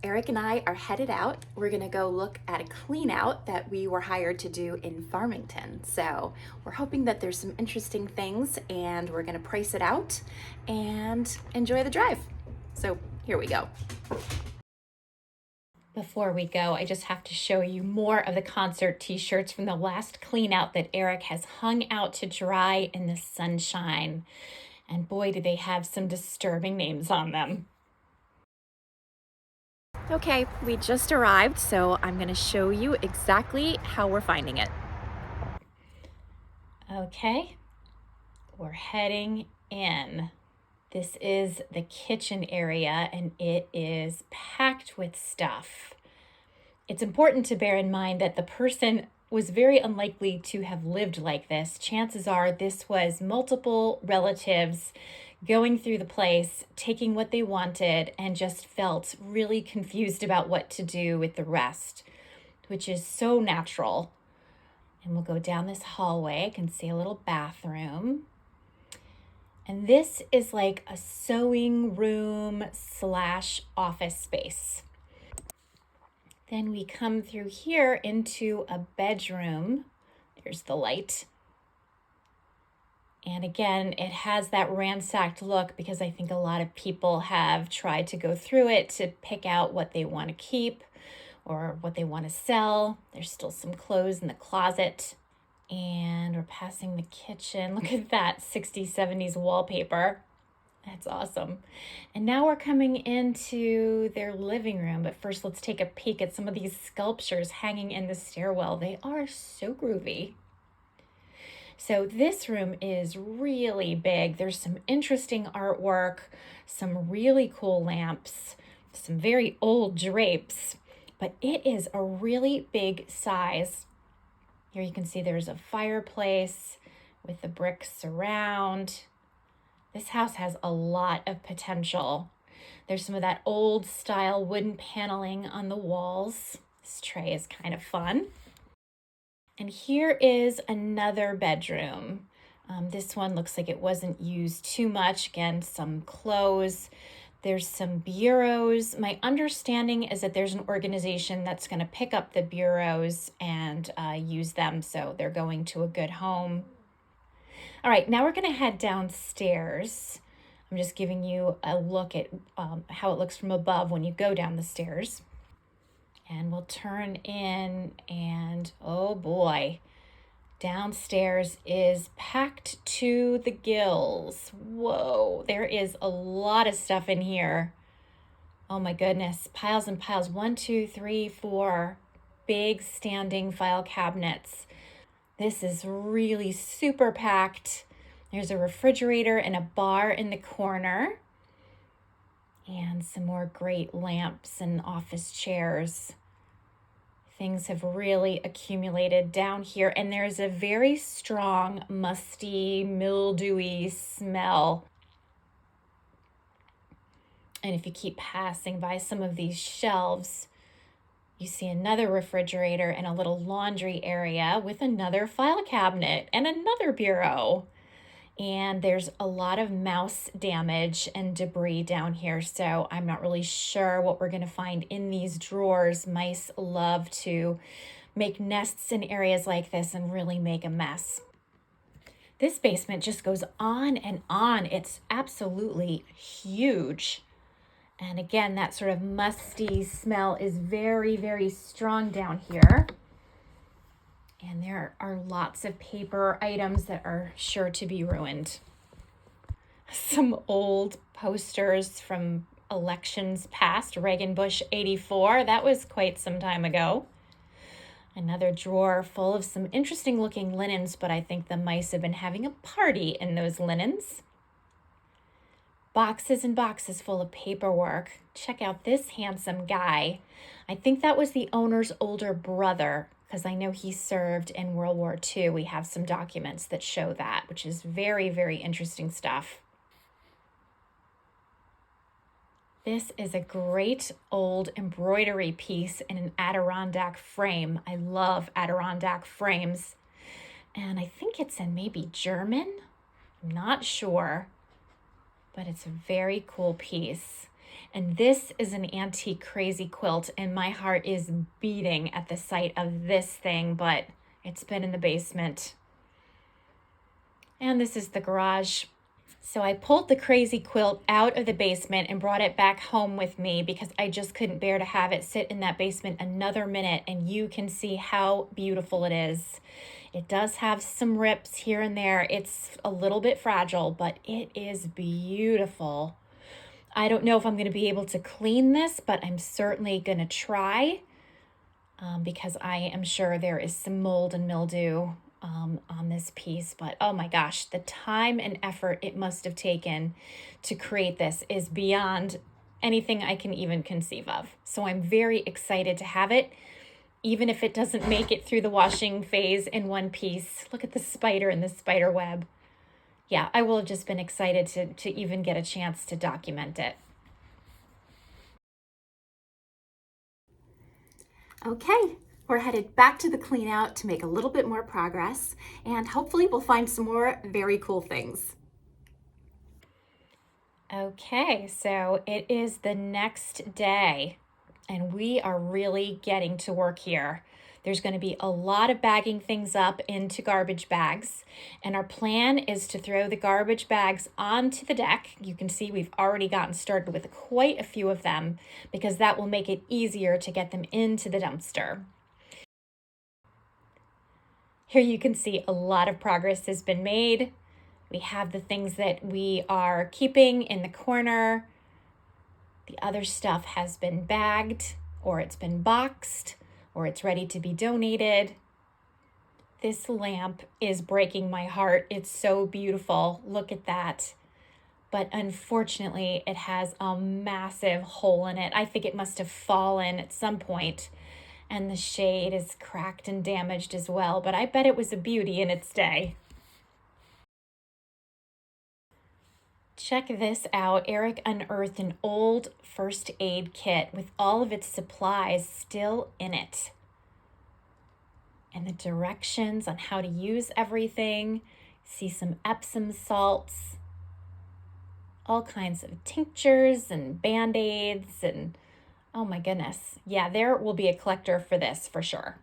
Eric and I are headed out. We're gonna go look at a clean out that we were hired to do in Farmington. So we're hoping that there's some interesting things and we're gonna price it out and enjoy the drive. So here we go. Before we go, I just have to show you more of the concert t-shirts from the last clean out that Eric has hung out to dry in the sunshine. And boy, do they have some disturbing names on them. Okay, we just arrived, so I'm going to show you exactly how we're finding it. Okay, we're heading in. This is the kitchen area, and it is packed with stuff. It's important to bear in mind that the person was very unlikely to have lived like this. Chances are this was multiple relatives going through the place, taking what they wanted, and just felt really confused about what to do with the rest, which is so natural. And we'll go down this hallway. I can see a little bathroom. And this is like a sewing room / office space. Then we come through here into a bedroom. There's the light. And again, it has that ransacked look because I think a lot of people have tried to go through it to pick out what they want to keep or what they want to sell. There's still some clothes in the closet. And we're passing the kitchen. Look at that 60s, 70s wallpaper. That's awesome. And now we're coming into their living room. But first, let's take a peek at some of these sculptures hanging in the stairwell. They are so groovy. So this room is really big. There's some interesting artwork, some really cool lamps, some very old drapes, but it is a really big size. Here you can see there's a fireplace with the brick surround. This house has a lot of potential. There's some of that old style wooden paneling on the walls. This tray is kind of fun. And here is another bedroom. This one looks like it wasn't used too much. Again, some clothes. There's some bureaus. My understanding is that there's an organization that's going to pick up the bureaus and use them, so they're going to a good home. All right, now we're going to head downstairs. I'm just giving you a look at how it looks from above when you go down the stairs. And we'll turn in and oh boy, downstairs is packed to the gills. Whoa, there is a lot of stuff in here. Oh my goodness, piles and piles. 1, 2, 3, 4 big standing file cabinets. This is really super packed. There's a refrigerator and a bar in the corner. And some more great lamps and office chairs. Things have really accumulated down here, and there's a very strong, musty, mildewy smell. And if you keep passing by some of these shelves, you see another refrigerator and a little laundry area with another file cabinet and another bureau. And there's a lot of mouse damage and debris down here, so I'm not really sure what we're going to find in these drawers. Mice love to make nests in areas like this and really make a mess. This basement just goes on and on. It's absolutely huge. And again, that sort of musty smell is very, very strong down here. And there are lots of paper items that are sure to be ruined. Some old posters from elections past, Reagan Bush 84. That was quite some time ago. Another drawer full of some interesting looking linens, but I think the mice have been having a party in those linens. Boxes and boxes full of paperwork. Check out this handsome guy. I think that was the owner's older brother, because I know he served in World War II. We have some documents that show that, which is very, very interesting stuff. This is a great old embroidery piece in an Adirondack frame. I love Adirondack frames. And I think it's in maybe German. I'm not sure, but it's a very cool piece. And this is an antique crazy quilt, and my heart is beating at the sight of this thing, but it's been in the basement. And this is the garage. So I pulled the crazy quilt out of the basement and brought it back home with me because I just couldn't bear to have it sit in that basement another minute, and you can see how beautiful it is. It does have some rips here and there. It's a little bit fragile, but it is beautiful. I don't know if I'm going to be able to clean this, but I'm certainly going to try because I am sure there is some mold and mildew on this piece. But oh my gosh, the time and effort it must have taken to create this is beyond anything I can even conceive of. So I'm very excited to have it, even if it doesn't make it through the washing phase in one piece. Look at the spider and the spider web. Yeah, I will have just been excited to even get a chance to document it. Okay, we're headed back to the clean out to make a little bit more progress, and hopefully we'll find some more very cool things. Okay, so it is the next day, and we are really getting to work here. There's going to be a lot of bagging things up into garbage bags, and our plan is to throw the garbage bags onto the deck. You can see we've already gotten started with quite a few of them because that will make it easier to get them into the dumpster. Here you can see a lot of progress has been made. We have the things that we are keeping in the corner. The other stuff has been bagged, or it's been boxed, or it's ready to be donated. This lamp is breaking my heart. It's so beautiful. Look at that. But unfortunately, it has a massive hole in it. I think it must have fallen at some point, and the shade is cracked and damaged as well. But I bet it was a beauty in its day. Check this out. Eric unearthed an old first aid kit with all of its supplies still in it. And the directions on how to use everything. See some Epsom salts, all kinds of tinctures and Band-Aids, and oh my goodness. Yeah, there will be a collector for this for sure.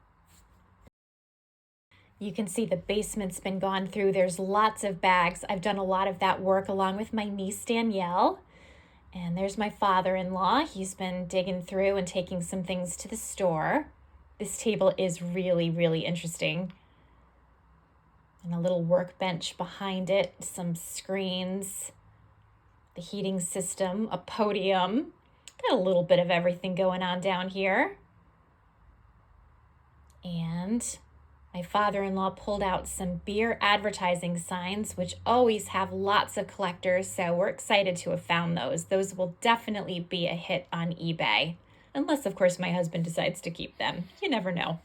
You can see the basement's been gone through. There's lots of bags. I've done a lot of that work along with my niece, Danielle. And there's my father-in-law. He's been digging through and taking some things to the store. This table is really, really interesting. And a little workbench behind it, some screens, the heating system, a podium. Got a little bit of everything going on down here. And my father-in-law pulled out some beer advertising signs, which always have lots of collectors, so we're excited to have found those. Those will definitely be a hit on eBay, unless, of course, my husband decides to keep them. You never know.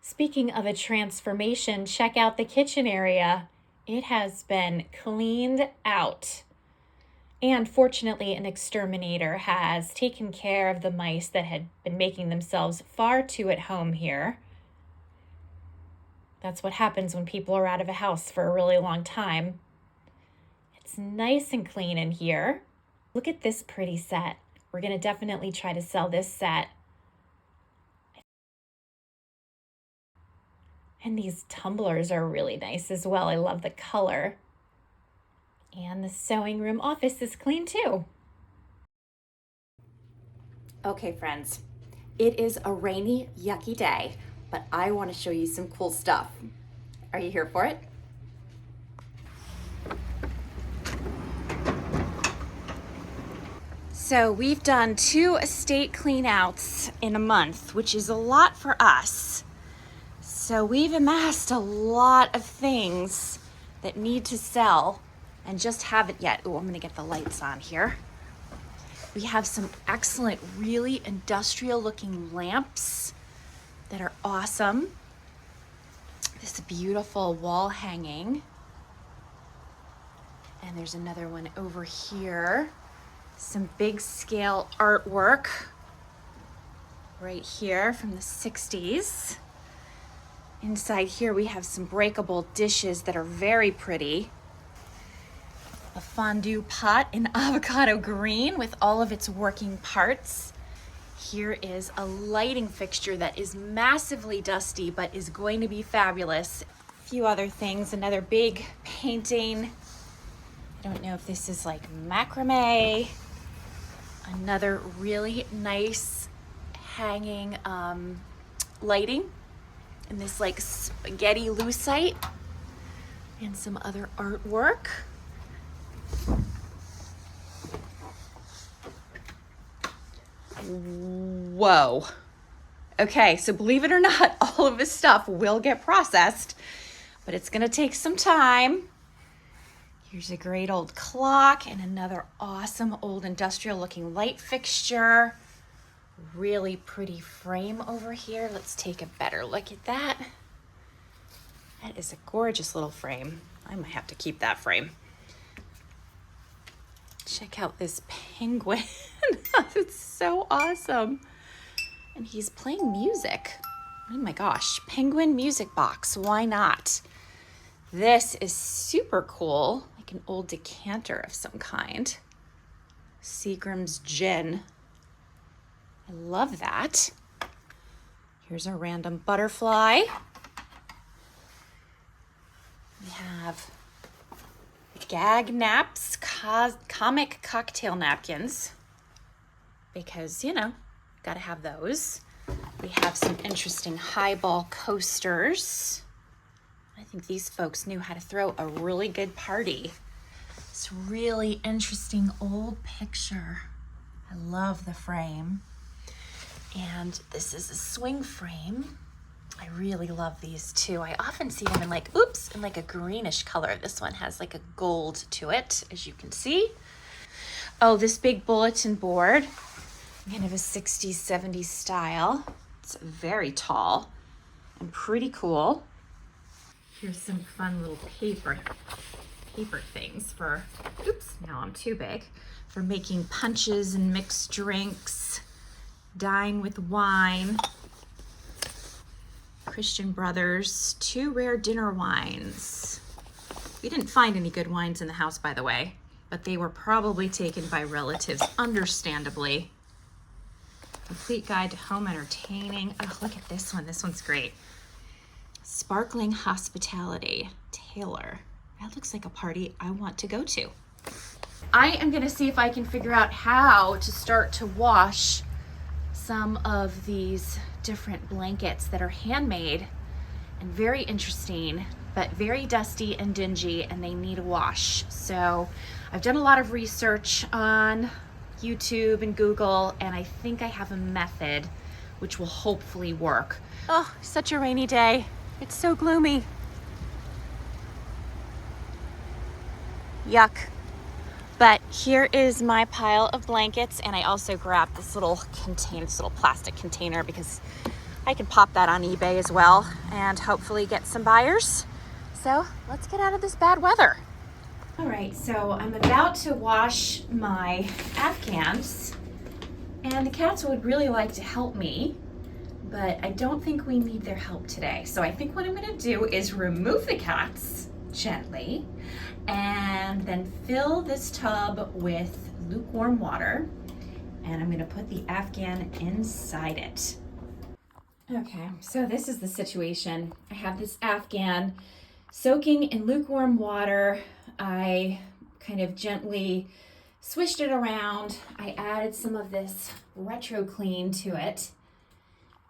Speaking of a transformation, check out the kitchen area. It has been cleaned out. And fortunately, an exterminator has taken care of the mice that had been making themselves far too at home here. That's what happens when people are out of a house for a really long time. It's nice and clean in here. Look at this pretty set. We're going to definitely try to sell this set. And these tumblers are really nice as well. I love the color. And the sewing room office is clean too. Okay, friends, it is a rainy, yucky day, but I want to show you some cool stuff. Are you here for it? So we've done 2 estate cleanouts in a month, which is a lot for us. So we've amassed a lot of things that need to sell and just haven't yet. Oh, I'm gonna get the lights on here. We have some excellent, really industrial looking lamps that are awesome. This beautiful wall hanging. And there's another one over here. Some big scale artwork right here from the 60s. Inside here we have some breakable dishes that are very pretty. a fondue pot in avocado green with all of its working parts. Here is a lighting fixture that is massively dusty, but is going to be fabulous. A few other things, another big painting. I don't know if this is like macrame. Another really nice hanging lighting in this like spaghetti lucite, and some other artwork. Whoa. Okay, so believe it or not, all of this stuff will get processed, but it's gonna take some time. Here's a great old clock and another awesome old industrial looking light fixture. Really pretty frame over here. Let's take a better look at that. That is a gorgeous little frame. I might have to keep that frame. Check out this penguin. It's so awesome. And he's playing music. Oh my gosh, penguin music box, why not? This is super cool, like an old decanter of some kind. Seagram's gin. I love that. Here's a random butterfly. We have gag naps, comic cocktail napkins, because, you know, gotta have those. We have some interesting highball coasters. I think these folks knew how to throw a really good party. This really interesting old picture. I love the frame. And this is a swing frame. I really love these too. I often see them in like a greenish color. This one has like a gold to it, as you can see. Oh, this big bulletin board, kind of a 60s, 70s style. It's very tall and pretty cool. Here's some fun little paper things for, now I'm too big, for making punches and mixed drinks. Dine with wine. Christian Brothers, 2 rare dinner wines. We didn't find any good wines in the house, by the way, but they were probably taken by relatives, understandably. Complete Guide to Home Entertaining. Oh, look at this one. This one's great. Sparkling Hospitality, Taylor. That looks like a party I want to go to. I am gonna see if I can figure out how to start to wash some of these different blankets that are handmade and very interesting, but very dusty and dingy, and they need a wash. So I've done a lot of research on YouTube and Google, and I think I have a method which will hopefully work. Oh, such a rainy day. It's so gloomy. Yuck. But here is my pile of blankets, and I also grabbed this little plastic container because I can pop that on eBay as well and hopefully get some buyers. So let's get out of this bad weather. All right, so I'm about to wash my Afghans, and the cats would really like to help me, but I don't think we need their help today. So I think what I'm gonna do is remove the cats gently and then fill this tub with lukewarm water, and I'm gonna put the Afghan inside it. Okay, so this is the situation. I have this Afghan soaking in lukewarm water. I kind of gently swished it around. I added some of this retro clean to it.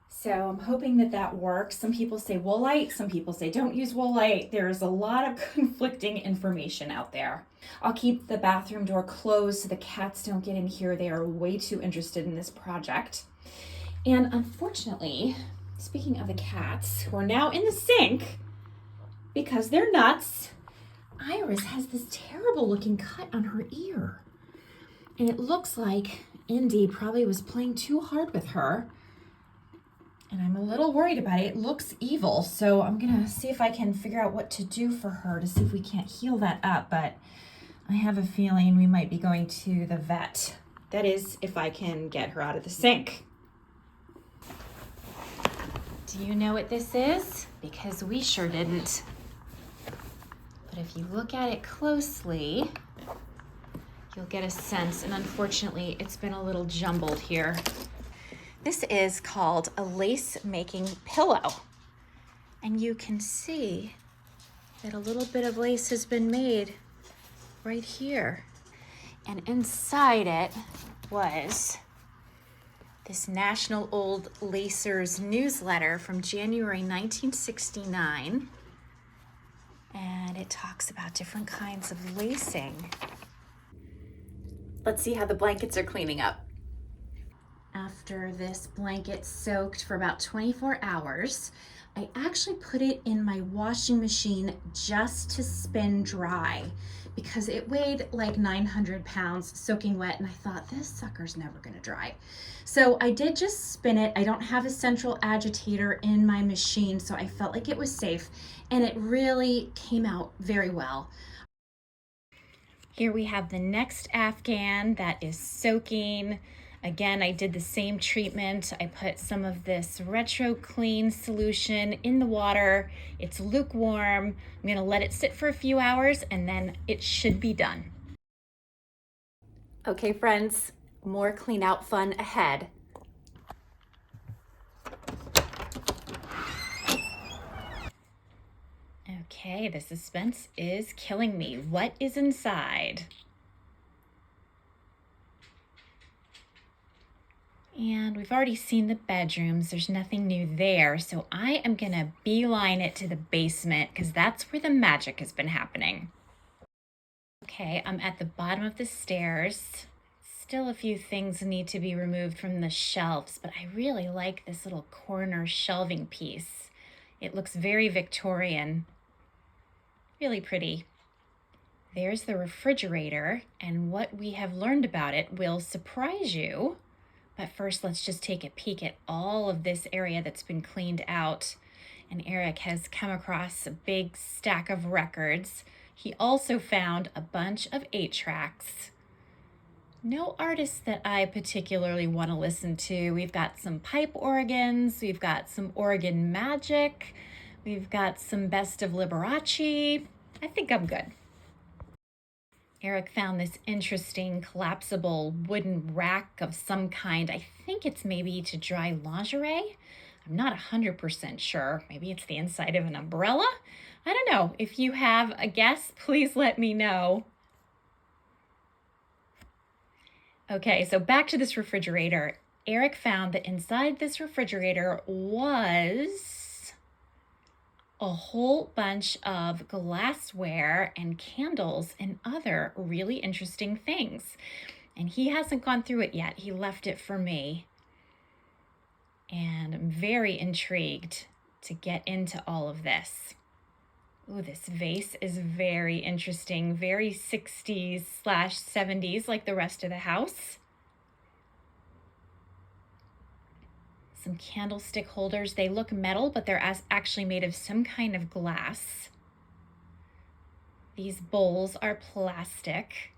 So I'm hoping that that works. Some people say woolite, some people say don't use woolite. There's a lot of conflicting information out there. I'll keep the bathroom door closed so the cats don't get in here. They are way too interested in this project. And unfortunately, speaking of the cats who are now in the sink because they're nuts, Iris has this terrible looking cut on her ear. And it looks like Indy probably was playing too hard with her. And I'm a little worried about it. It looks evil, so I'm gonna see if I can figure out what to do for her to see if we can't heal that up, but I have a feeling we might be going to the vet. That is, if I can get her out of the sink. Do you know what this is? Because we sure didn't. But if you look at it closely, you'll get a sense, and unfortunately it's been a little jumbled here. This is called a lace making pillow, and you can see that a little bit of lace has been made right here. And inside it was this National Old Lacers newsletter from January 1969. And it talks about different kinds of lacing. Let's see how the blankets are cleaning up. After this blanket soaked for about 24 hours, I actually put it in my washing machine just to spin dry because it weighed like 900 pounds soaking wet, and I thought this sucker's never gonna dry. So I did just spin it. I don't have a central agitator in my machine, so I felt like it was safe, and it really came out very well. Here we have the next Afghan that is soaking. Again, I did the same treatment. I put some of this Retro Clean solution in the water. It's lukewarm. I'm gonna let it sit for a few hours and then it should be done. Okay, friends, more clean out fun ahead. Okay, the suspense is killing me. What is inside? And we've already seen the bedrooms. There's nothing new there. So I am gonna beeline it to the basement because that's where the magic has been happening. Okay, I'm at the bottom of the stairs. Still a few things need to be removed from the shelves, but I really like this little corner shelving piece. It looks very Victorian, really pretty. There's the refrigerator, and what we have learned about it will surprise you. But first, let's just take a peek at all of this area that's been cleaned out. And Eric has come across a big stack of records. He also found a bunch of 8-tracks. No artists that I particularly want to listen to. We've got some pipe organs. We've got some organ magic. We've got some best of Liberace. I think I'm good. Eric found this interesting collapsible wooden rack of some kind. I think it's maybe to dry lingerie. I'm not 100% sure. Maybe it's the inside of an umbrella. I don't know. If you have a guess, please let me know. Okay, so back to this refrigerator. Eric found that inside this refrigerator was a whole bunch of glassware and candles and other really interesting things. And he hasn't gone through it yet. He left it for me. And I'm very intrigued to get into all of this. Ooh, this vase is very interesting, very 60s/70s like the rest of the house. Some candlestick holders. They look metal, but they're actually made of some kind of glass. These bowls are plastic.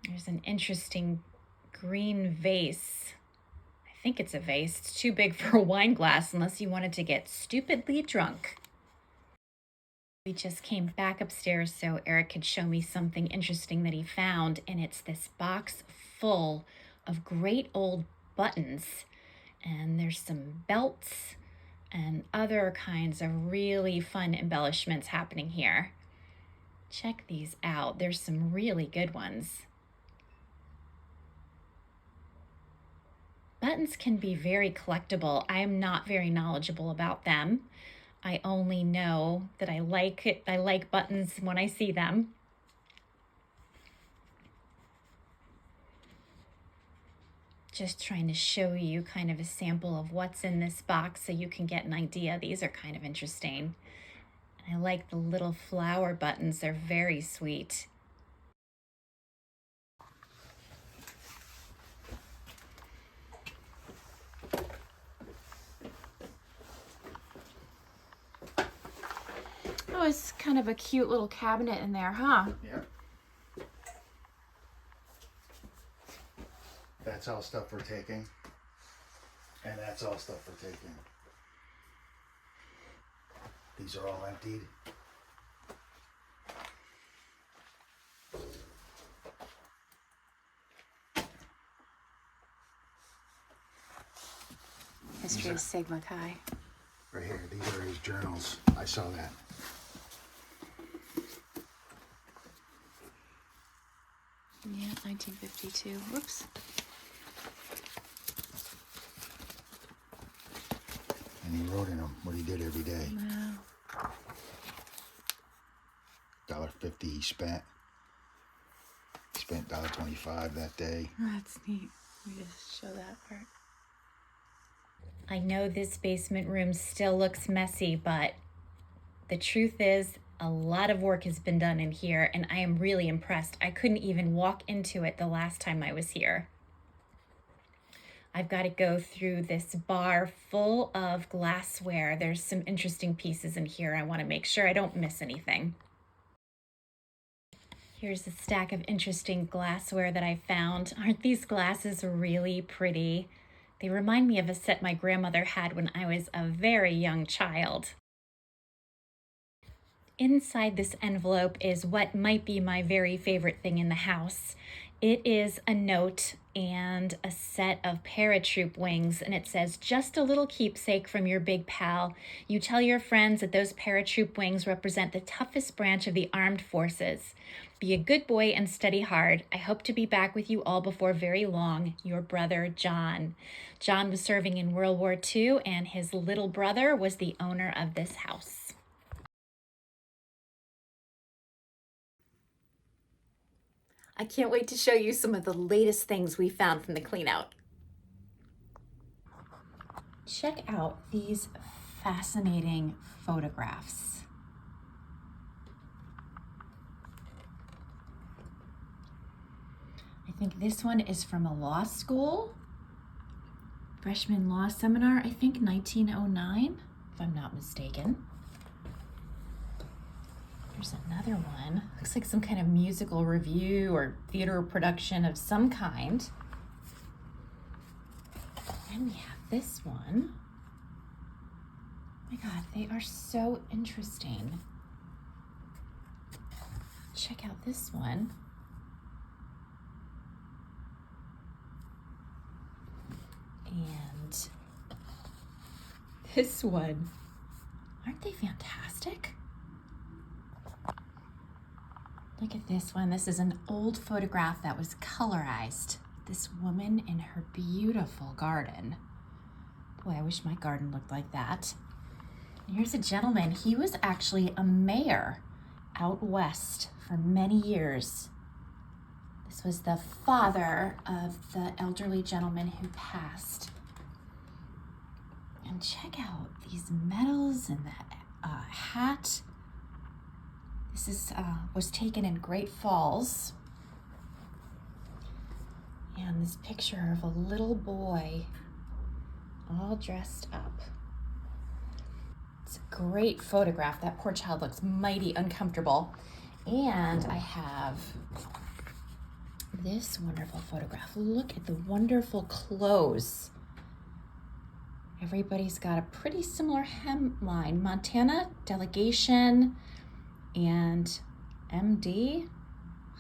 There's an interesting green vase. I think it's a vase. It's too big for a wine glass unless you wanted to get stupidly drunk. We just came back upstairs so Eric could show me something interesting that he found, and it's this box full of great old buttons, and there's some belts and other kinds of really fun embellishments happening here. Check these out. There's some really good ones. Buttons can be very collectible. I am not very knowledgeable about them. I only know that I like it. I like buttons when I see them. Just trying to show you kind of a sample of what's in this box so you can get an idea. These are kind of interesting. I like the little flower buttons. They're very sweet. Oh, it's kind of a cute little cabinet in there, huh? Yeah. That's all stuff we're taking. And that's all stuff we're taking. These are all emptied. History of Sigma Chi. Right here, these are his journals. I saw that. Yeah, 1952. Whoops. And he wrote in them what he did every day. Wow. $1.50 he spent. He spent $1.25 that day. Oh, that's neat. Let me just show that part. I know this basement room still looks messy, but the truth is a lot of work has been done in here, and I am really impressed. I couldn't even walk into it the last time I was here. I've got to go through this bar full of glassware. There's some interesting pieces in here. I want to make sure I don't miss anything. Here's a stack of interesting glassware that I found. Aren't these glasses really pretty? They remind me of a set my grandmother had when I was a very young child. Inside this envelope is what might be my very favorite thing in the house. It is a note and a set of paratroop wings, and it says, "Just a little keepsake from your big pal. You tell your friends that those paratroop wings represent the toughest branch of the armed forces. Be a good boy and study hard. I hope to be back with you all before very long. Your brother, John." John was serving in World War II, and his little brother was the owner of this house. I can't wait to show you some of the latest things we found from the clean out. Check out these fascinating photographs. I think this one is from a law school, freshman law seminar, I think 1909, if I'm not mistaken. There's another one. Looks like some kind of musical review or theater production of some kind. And we have this one. Oh my God, they are so interesting. Check out this one. And this one. Aren't they fantastic? Look at this one. This is an old photograph that was colorized. This woman in her beautiful garden. Boy, I wish my garden looked like that. And here's a gentleman. He was actually a mayor out west for many years. This was the father of the elderly gentleman who passed. And check out these medals and that hat. This was taken in Great Falls. And this picture of a little boy all dressed up. It's a great photograph. That poor child looks mighty uncomfortable. And I have this wonderful photograph. Look at the wonderful clothes. Everybody's got a pretty similar hemline. Montana delegation and MD,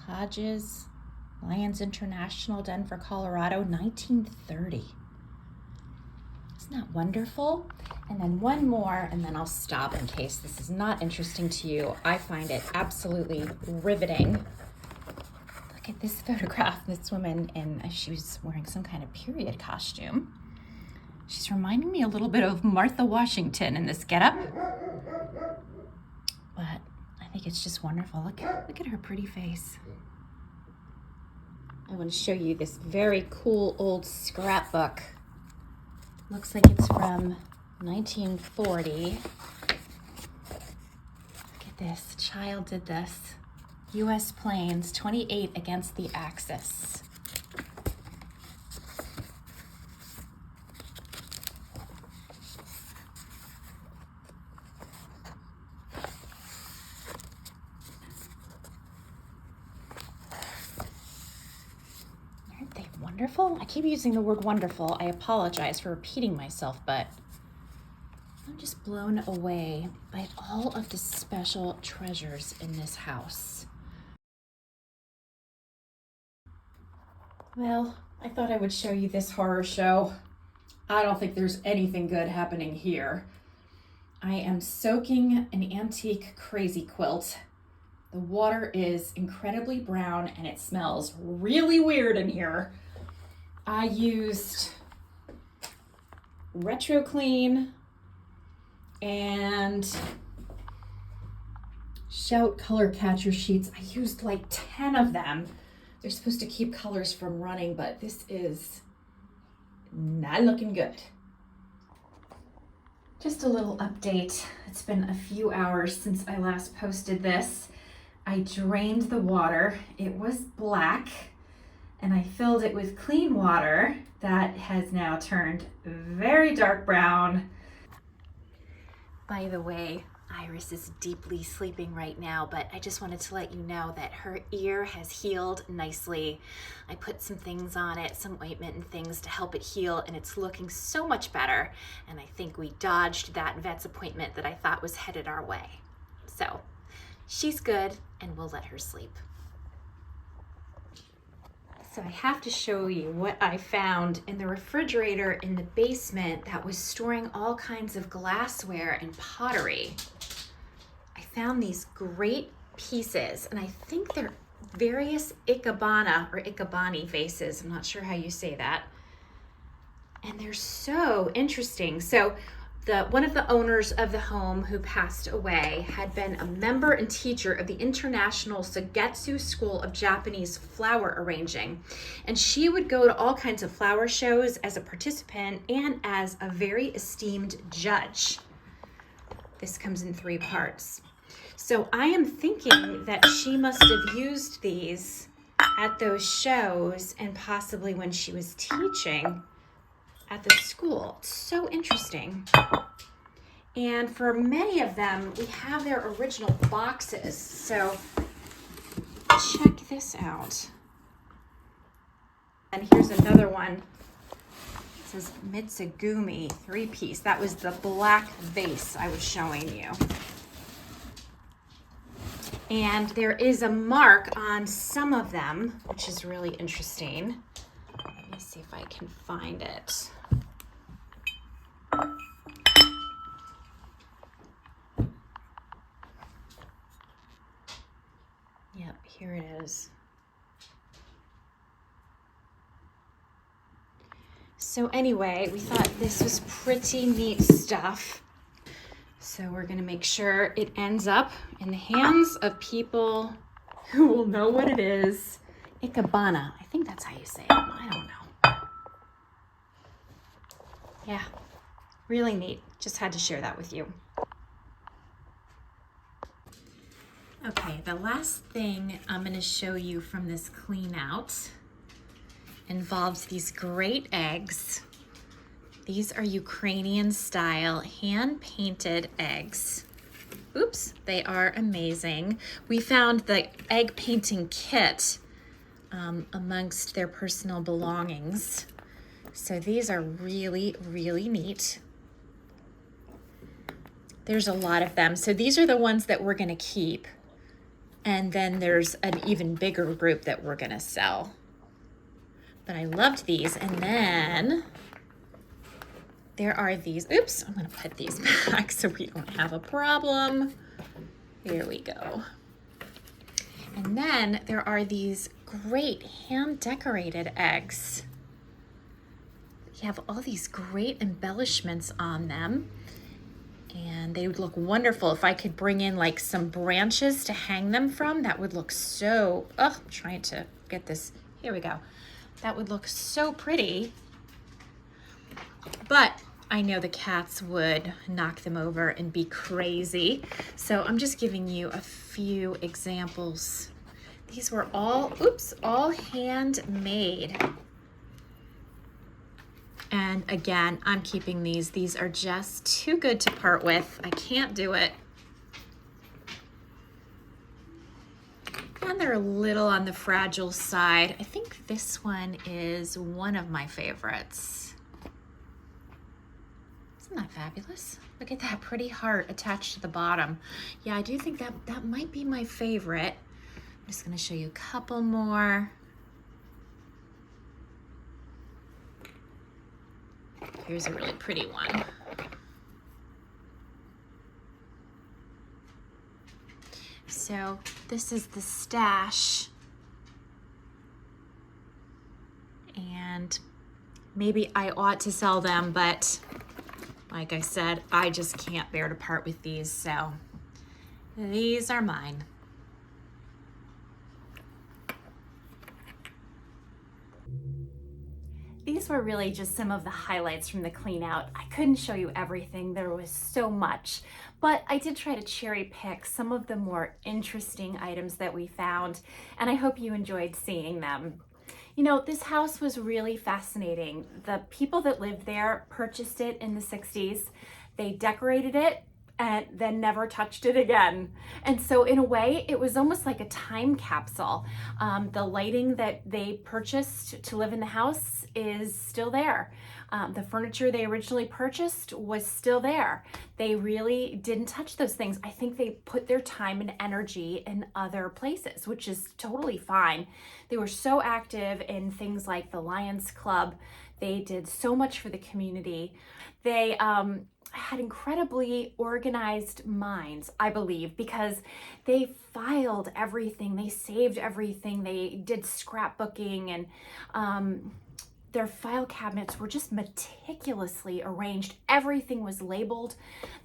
Hodges, Lions International, Denver, Colorado, 1930. Isn't that wonderful? And then one more, and then I'll stop in case this is not interesting to you. I find it absolutely riveting. Look at this photograph. This woman, and she was wearing some kind of period costume. She's reminding me a little bit of Martha Washington in this getup. But I think it's just wonderful. Look at her pretty face. I want to show you this very cool old scrapbook. Looks like it's from 1940. Look at this. A child did this. U.S. planes, 28 against the Axis. Wonderful? I keep using the word wonderful. I apologize for repeating myself, but I'm just blown away by all of the special treasures in this house. Well, I thought I would show you this horror show. I don't think there's anything good happening here. I am soaking an antique crazy quilt. The water is incredibly brown and it smells really weird in here. I used Retro Clean and Shout color catcher sheets. I used like 10 of them. They're supposed to keep colors from running, but this is not looking good. Just a little update. It's been a few hours since I last posted this. I drained the water. It was black, and I filled it with clean water that has now turned very dark brown. By the way, Iris is deeply sleeping right now, but I just wanted to let you know that her ear has healed nicely. I put some things on it, some ointment and things to help it heal, and it's looking so much better. And I think we dodged that vet's appointment that I thought was headed our way. So she's good, and we'll let her sleep. So I have to show you what I found in the refrigerator in the basement that was storing all kinds of glassware and pottery. I found these great pieces, and I think they're various ikebana or ikebani vases. I'm not sure how you say that. And they're so interesting. So one of the owners of the home who passed away had been a member and teacher of the International Sugetsu School of Japanese Flower Arranging. And she would go to all kinds of flower shows as a participant and as a very esteemed judge. This comes in 3 parts. So I am thinking that she must have used these at those shows and possibly when she was teaching at the school. It's so interesting. And for many of them, we have their original boxes. So check this out. And here's another one. It says Mitsugumi 3-piece. That was the black vase I was showing you. And there is a mark on some of them, which is really interesting. Let me see if I can find it. Yep, here it is. So anyway, we thought this was pretty neat stuff. So we're gonna make sure it ends up in the hands of people who will know what it is. Ikebana, I think that's how you say it. I don't know. Yeah, really neat. Just had to share that with you. Okay, the last thing I'm gonna show you from this clean out involves these great eggs. These are Ukrainian style hand-painted eggs. Oops, they are amazing. We found the egg painting kit amongst their personal belongings. So these are really, really neat. There's a lot of them. So these are the ones that we're gonna keep. And then there's an even bigger group that we're gonna sell. But I loved these. And then there are these, oops, I'm gonna put these back so we don't have a problem. Here we go. And then there are these great hand-decorated eggs. You have all these great embellishments on them. And they would look wonderful. If I could bring in like some branches to hang them from, that would look so, I'm trying to get this, here we go. That would look so pretty. But I know the cats would knock them over and be crazy. So I'm just giving you a few examples. These were all handmade. And again, I'm keeping these. These are just too good to part with. I can't do it. And they're a little on the fragile side. I think this one is one of my favorites. Isn't that fabulous? Look at that pretty heart attached to the bottom. Yeah, I do think that might be my favorite. I'm just gonna show you a couple more. Here's a really pretty one. So this is the stash. And maybe I ought to sell them, but like I said, I just can't bear to part with these, so these are mine. These were really just some of the highlights from the clean out. I couldn't show you everything, there was so much, but I did try to cherry pick some of the more interesting items that we found, and I hope you enjoyed seeing them. You know, this house was really fascinating. The people that lived there purchased it in the 60s. They decorated it and then never touched it again. And so in a way, it was almost like a time capsule. The lighting that they purchased to live in the house is still there. The furniture they originally purchased was still there. They really didn't touch those things. I think they put their time and energy in other places, which is totally fine. They were so active in things like the Lions Club. They did so much for the community. They had incredibly organized minds, I believe, because they filed everything, they saved everything, they did scrapbooking, and their file cabinets were just meticulously arranged. Everything was labeled.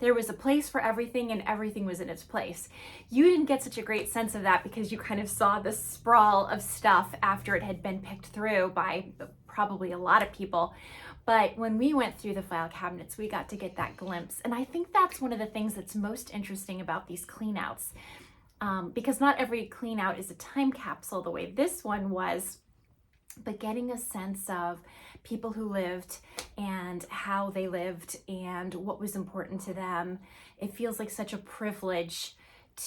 There was a place for everything and everything was in its place. You didn't get such a great sense of that because you kind of saw the sprawl of stuff after it had been picked through by probably a lot of people. But when we went through the file cabinets, we got to get that glimpse. And I think that's one of the things that's most interesting about these clean outs, because not every clean out is a time capsule the way this one was, but getting a sense of people who lived and how they lived and what was important to them. It feels like such a privilege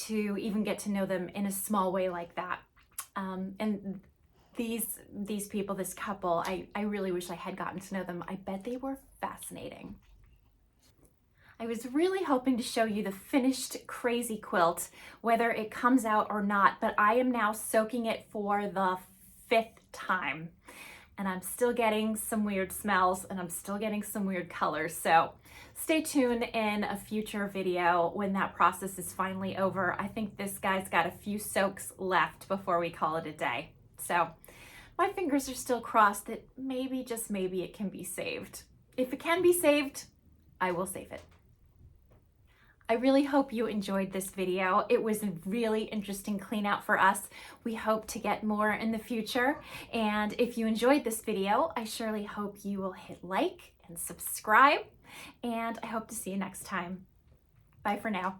to even get to know them in a small way like that. And these people, this couple, I really wish I had gotten to know them. I bet they were fascinating. I was really hoping to show you the finished crazy quilt, whether it comes out or not, but I am now soaking it for the 5th time. And I'm still getting some weird smells and I'm still getting some weird colors. So stay tuned in a future video when that process is finally over. I think this guy's got a few soaks left before we call it a day. So my fingers are still crossed that maybe, just maybe, it can be saved. If it can be saved, I will save it. I really hope you enjoyed this video. It was a really interesting clean out for us. We hope to get more in the future. And if you enjoyed this video, I surely hope you will hit like and subscribe. And I hope to see you next time. Bye for now.